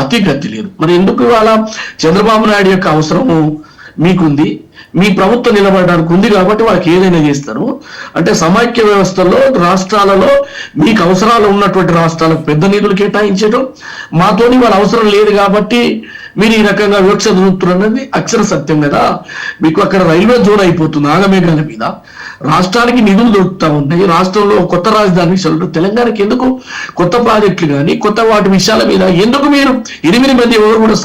అతిగతి లేదు. మరి ఎందుకు ఇవాళ చంద్రబాబు నాయుడు యొక్క అవసరము మీకుంది, మీ ప్రభుత్వం నిలబడడానికి ఉంది కాబట్టి వాళ్ళకి ఏదైనా చేస్తారు. అంటే సమైక్య వ్యవస్థలో రాష్ట్రాలలో మీకు అవసరాలు ఉన్నటువంటి రాష్ట్రాలకు పెద్ద నిధులు కేటాయించడం, మాతోని వాళ్ళ అవసరం లేదు కాబట్టి మీరు ఈ రకంగా వివక్ష చూపుతున్నది అక్షర సత్యం కదా. మీకు అక్కడ రైల్వే జోన్ అయిపోతుంది ఆగమేఘాల మీద, రాష్ట్రానికి నిధులు దొరుకుతా ఉన్నాయి. రాష్ట్రంలో కొత్త రాజధాని విషయాలు తెలంగాణకి ఎందుకు కొత్త ప్రాజెక్టులు కానీ కొత్త వాటి విషయాల మీద ఎందుకు మీరు 8 మంది ఎవరు కూడా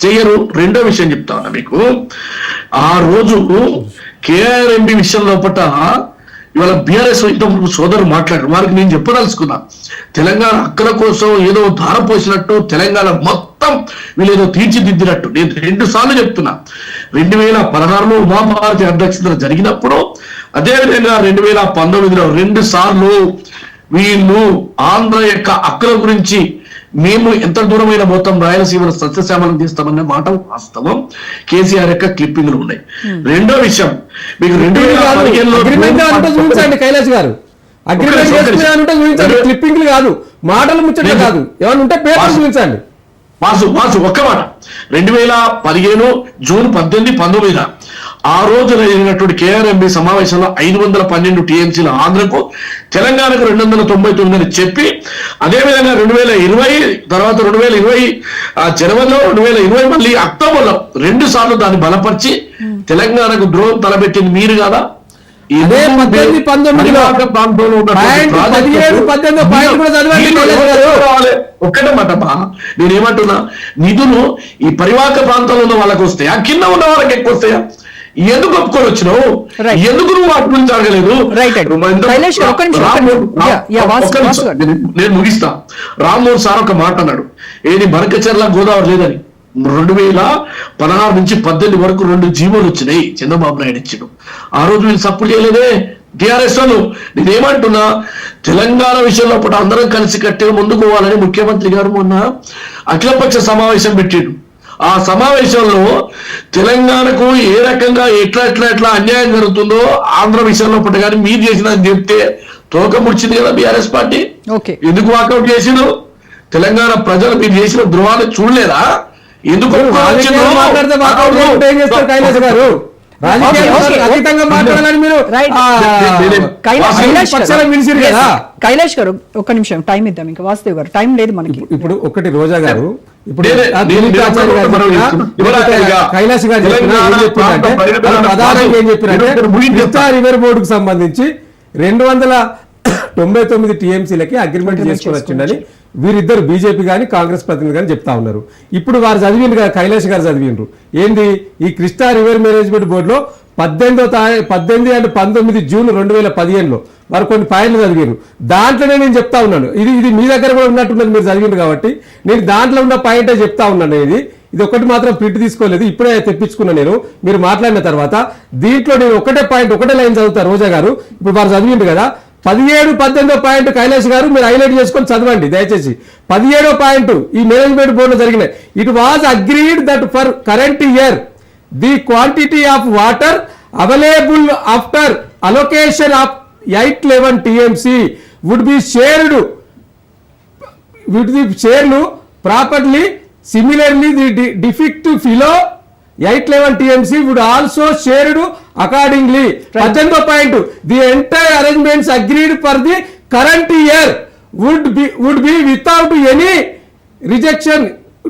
చేయరు? రెండో విషయం చెప్తా ఉన్నా మీకు, ఆ రోజు కేఆర్ఎంబి విషయం లోపల ఇవాళ బీఆర్ఎస్ సోదరులు మాట్లాడారు. వారికి నేను చెప్పదలుచుకున్నా, తెలంగాణ హక్కుల కోసం ఏదో ధారపోసినట్టు తెలంగాణ మొత్తం వీళ్ళేదో తీర్చిదిద్దినట్టు నేను 2 సార్లు చెప్తున్నా. 2016లో ఉమాభారతి అధ్యక్షతన జరిగినప్పుడు, అదేవిధంగా 2019లో 2 సార్లు వీళ్ళు ఆంధ్ర యొక్క హక్కుల గురించి మేము ఎంత దూరమైన మొత్తం రాయలసీమను సస్యశ్యామలం చేస్తామన్న మాట వాస్తవం. కేసీఆర్ యొక్క క్లిప్పింగ్లు ఉన్నాయి. రెండో విషయం, మీకు 2015 కైలాష్ గారు క్లిప్పింగ్లు కాదు, మాటలు ముచ్చట్లు కాదు, ఏమన్నా ఉంటే పేపర్ చూపించండి. వాసు ఒక్క మాట, 2015 జూన్ 18, 19 ఆ రోజు జరిగినటువంటి కేఆర్ఎంబి సమావేశంలో 512 టీఎంసీల ఆంధ్రకు, తెలంగాణకు 299 అని చెప్పి, అదేవిధంగా 2020 తర్వాత 2020 జనవరిలో 2020 మళ్ళీ అక్టోబర్లో 2 సార్లు దాన్ని బలపరిచి తెలంగాణకు ద్రోహం తలబెట్టింది మీరు కదా. ఒక్కటే మాటమ్మా, నేనేమంటున్నా, నిధులు ఈ పరివాహక ప్రాంతంలో ఉన్న వాళ్ళకి వస్తాయా, కింద ఉన్న వాళ్ళకి ఎక్కువ వస్తాయా? ఎందుకు ఒప్పుకొని వచ్చినావు? ఎందుకు నువ్వు వాటి గురించి అడగలేదు? నేను ముగిస్తా. రామ్మోహన్ సార్ ఒక మాట అన్నాడు, ఏది బనకచెర్ల గోదావరి లేదని. 2016 నుంచి 18 వరకు 2 జీవోలు వచ్చినాయి, చంద్రబాబు నాయుడు ఇచ్చాడు. ఆ రోజు వీళ్ళు సపోర్ట్ చేయలేదే టిఆర్ఎస్ వాళ్ళు. నేనేమంటున్నా, తెలంగాణ విషయంలో అప్పుడు అందరం కలిసి కట్టే ముందుకు పోవాలని ముఖ్యమంత్రి గారు మొన్న అఖిలపక్ష సమావేశం పెట్టాడు. ఆ సమావేశంలో తెలంగాణకు ఏ రకంగా ఎట్లా అన్యాయం జరుగుతుందో ఆంధ్ర విషయంలో పట్టు కానీ మీరు చేసిందని చెప్తే తోక ముడిచింది కదా బీఆర్ఎస్ పార్టీ. ఎందుకు వాకౌట్ చేసిండు? తెలంగాణ ప్రజలు మీరు చేసిన ద్రోహాన్ని చూడలేదా? ఎందుకు కైలాష్ గారు ఒక్క నిమిషం టైం ఇద్దాం, ఇంకా వాసుదేవ్ గారు టైం లేదు మనకి. ఇప్పుడు ఒకటి రోజా గారు, ఇప్పుడు కైలాష్ గారు ప్రధానంగా ఏం చెప్పారంటే కృష్ణా రివర్ బోర్డుకు సంబంధించి 299 టీఎంసీలకి అగ్రిమెంట్ చేసుకొని వచ్చిందని వీరిద్దరు బీజేపీ కానీ కాంగ్రెస్ ప్రతినిధి కానీ చెప్తా ఉన్నారు. ఇప్పుడు వారు చదివిండ్రు కదా, కైలాష్ గారు చదివిండ్రు ఏంది, ఈ కృష్ణా రివర్ మేనేజ్మెంట్ బోర్డులో 18 అండ్ 19 జూన్ 2015లో వారు కొన్ని పాయింట్లు చదివారు. దాంట్లోనే నేను చెప్తా ఉన్నాను, ఇది మీ దగ్గర కూడా ఉన్నట్టున్నది, మీరు చదివిండ్రు కాబట్టి నేను దాంట్లో ఉన్న పాయింటే చెప్తా ఉన్నాను. ఇది ఒకటి మాత్రం ప్రింట్ తీసుకోలేదు, ఇప్పుడే తెప్పించుకున్నా నేను మీరు మాట్లాడిన తర్వాత. దీంట్లో నేను ఒకటే లైన్ చదువుతా రోజా గారు. ఇప్పుడు వారు చదివిండ్రు కదా, 17, 18 పాయింట్ కైలాష్ గారు మీరు హైలైట్ చేసుకొని చదవండి దయచేసి. 17వ పాయింట్ ఈ మేనేజ్మెంట్ బోర్డులో జరిగిన, it was agreed that for current year the quantity of water available after allocation of 811 TMC would be shared properly. Similarly the defective flow 811 TMC would also shared accordingly. 18వ పాయింట్, the entire arrangements agreed for the current year would be without any rejection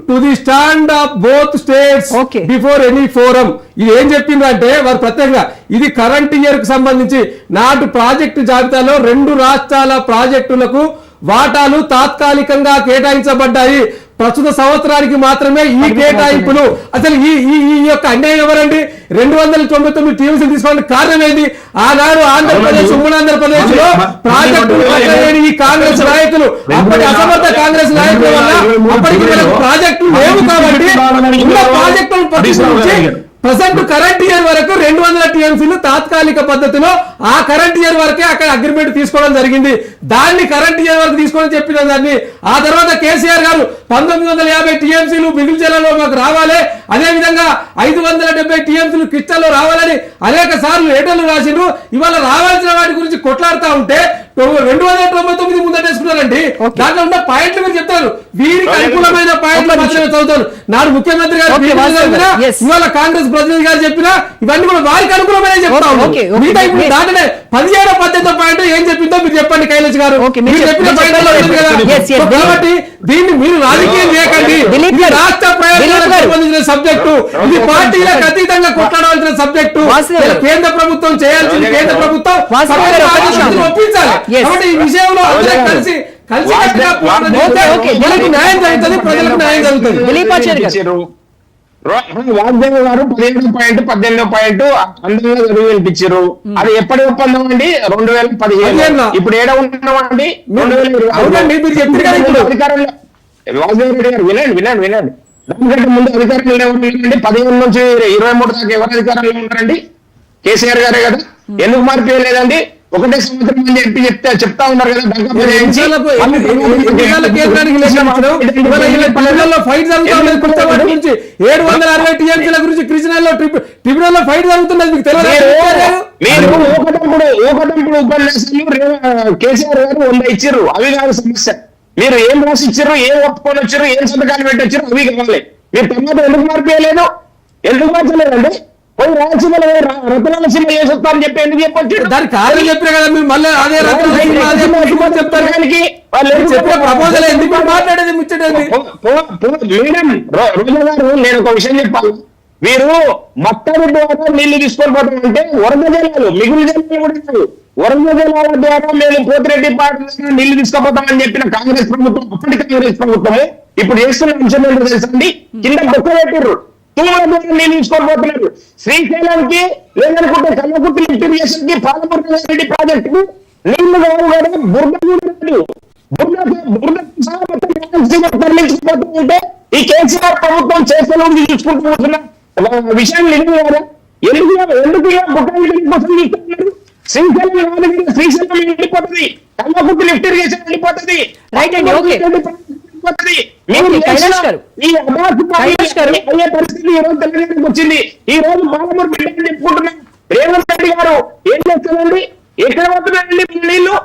to the stand of both states before any forum. ఇది ఏం చెప్పిందంటే వారు ప్రత్యేకంగా ఇది current year కు సంబంధించి నాటు ప్రాజెక్టు జాబితాలో 2 రాష్ట్రాల ప్రాజెక్టులకు వాటాలు తాత్కాలికంగా కేటాయించబడ్డాయి. ప్రస్తుత సంవత్సరానికి మాత్రమే ఈ కేటాయింపులు. అసలు ఈ యొక్క అన్యాయం ఎవరండి? 299 టీఎంసీ తీసుకోవడానికి కారణం ఏంటి? ఆనాడు ఆంధ్రప్రదేశ్ ఉమ్మడి ఆంధ్రప్రదేశ్ లో ప్రాజెక్టులు కట్టలేని ఈ కాంగ్రెస్ నాయకులు, అప్పటి అసమర్థ కాంగ్రెస్ నాయకుల వల్ల అప్పటికి ప్రాజెక్టులు లేవు కాబట్టి ఉన్న ప్రాజెక్టులను పరిశీలించి ప్రజెంట్ కరెంట్ ఇయర్ వరకు 200 టీఎంసీలు తాత్కాలిక పద్ధతిలో ఆ కరెంట్ ఇయర్ వరకే అక్కడ అగ్రిమెంట్ తీసుకోవడం జరిగింది. దాన్ని కరెంట్ ఇయర్ వరకు తీసుకోవడం చెప్పిన దాన్ని ఆ తర్వాత కేసీఆర్ గారు 1950 టీఎంసీలు మిగులు జిల్లాలో మాకు రావాలి, అదే విధంగా 570 టీఎంసీలు కృష్ణలో రావాలని అనేక సార్లు లేటర్లు రాసిండ్రు. ఇవాళ రావాల్సిన వాటి గురించి కొట్లాడుతా ఉంటే 299 ముందటేసుకున్నారండి. దాంట్లో ఉన్న పాయింట్లు మీరు చెప్తారు, వీరికి అనుకూలమైన పాయింట్లు మాత్రమే చదువుతారు. నాడు ముఖ్యమంత్రి గారు ఇవాళ కాంగ్రెస్ ప్రతినిధి గారు చెప్పినా ఇవన్నీ కూడా వారికి అనుకూలమైన చెప్తా ఉన్నారు. మిగతా ఇప్పుడు దాంట్లోనే 17వ 18వ పాయింట్ ఏం చెప్పిందో మీరు చెప్పండి కైలాష్ గారు. మీరు చెప్పిన పాయింట్ కాబట్టి దీన్ని మీరు రాజకీయం చేయకండి. ఇది రాష్ట్ర ప్రయోజనాలకు సంబంధించిన సబ్జెక్టు, ఇది పార్టీలకు అతీతంగా కొట్లాడాల్సిన సబ్జెక్టు. కేంద్ర ప్రభుత్వం చేయాల్సింది కేంద్ర ప్రభుత్వం ఒప్పించాలి. కాబట్టి ఈ విషయంలో అందరూ కలిసి న్యాయం జరుగుతుంది, ప్రజలకు న్యాయం జరుగుతుంది. వాగ్దేవి గారు 17వ పాయింట్ 18వ పాయింట్ అందంగా చదువు వినిపించారు. అది ఎప్పటి ఒప్పందం అండి? 2015. ఇప్పుడు ఏడ ఉంటున్నామండి? 2020 అధికారంలో వాగ్దేవి రెడ్డి గారు వినండి. దానికంటే ముందు అధికారంలో ఎవరు? 15 నుంచి 23 దాకా ఎవరు అధికారంలో ఉంటారండి? కేసీఆర్ గారే కదా. ఎందుకు మార్పేయలేదండి? ఒకటే సంవత్సరం అని చెప్తా ఉన్నారు కదా. ఫైట్ జరుగుతుంది 760 టీఎంసీల గురించి కృష్ణాలో ట్రిబ్యునల్ లో ఫైట్ జరుగుతున్నది మీకు తెలియదు. మీరు ఊకటంపుడు ఉపన్యాసాలు కేసీఆర్ గారు 100 ఇచ్చారు. అవి కాదు సమస్య. మీరు ఏం రాసి ఇచ్చారు, ఏం ఒప్పుకొని వచ్చారు, ఏం సంతకాలు పెట్టి వచ్చారు, అవి కావాలి. మీరు తర్వాత ఎందుకు మార్పేయలేదు? ఎందుకు మార్చలేదండి? పోయి రాయలసీమలో రత్నాలసీమ చేసొస్తా అని చెప్పి ఎందుకు చెప్పొచ్చు? దాని కారణం చెప్పినా కదా మీరు మళ్ళీ అదే చెప్తారు. చెప్పిన ప్రపోజల్ ఎందుకు మాట్లాడేది ముచ్చటేది? మేడం రోజా గారు, నేను ఒక విషయం చెప్పాలి. మీరు మత్తడి ద్వారా నీళ్లు తీసుకొని పోతామంటే వరద జలాలు, మిగులు జలాలు కూడా వరద జలాల ద్వారా మేము పోతిరెడ్డి పార్టీ నీళ్లు తీసుకుపోతామని చెప్పిన కాంగ్రెస్ ప్రభుత్వం, అప్పటి కాంగ్రెస్ ప్రభుత్వము ఇప్పుడు చేస్తున్న అంశం ఏంటో తెలుసండి? కింద బొక్క పెట్టిర్రు, తూముల ద్వారా నీళ్లు తీసుకొని పోతున్నారు. శ్రీశైలానికి లేదనుకుంటే కల్లకుర్తి లిఫ్ట్ ఇరిగేషన్ కి పాలమూరు రెడ్డి ప్రాజెక్టు నీళ్లు కావు కదా, తరలించుకుపోతుంటే ఈ కేసీఆర్ ప్రభుత్వం చేస్తలో చూసుకుంటూ పోతున్న విషయం నిజం కదా. ఎందుకు బుట్టాయిల కోసం చూస్తున్నారు? శ్రీశైలం రాదు, శ్రీశైలం వెళ్ళిపోతుంది, కల్లకుర్తి లిఫ్ట్ ఇరిగేషన్ వెళ్ళిపోతుంది, పరిస్థితి ఈ రోజు తెలంగాణకు వచ్చింది. ఈ రోజు పాలమూరు బిడ్డ చెప్పుకుంటున్నాం. రేవంత్ రెడ్డి గారు ఏం చేస్తారండి? ఎక్కడ పోతున్నారండి నీళ్లు?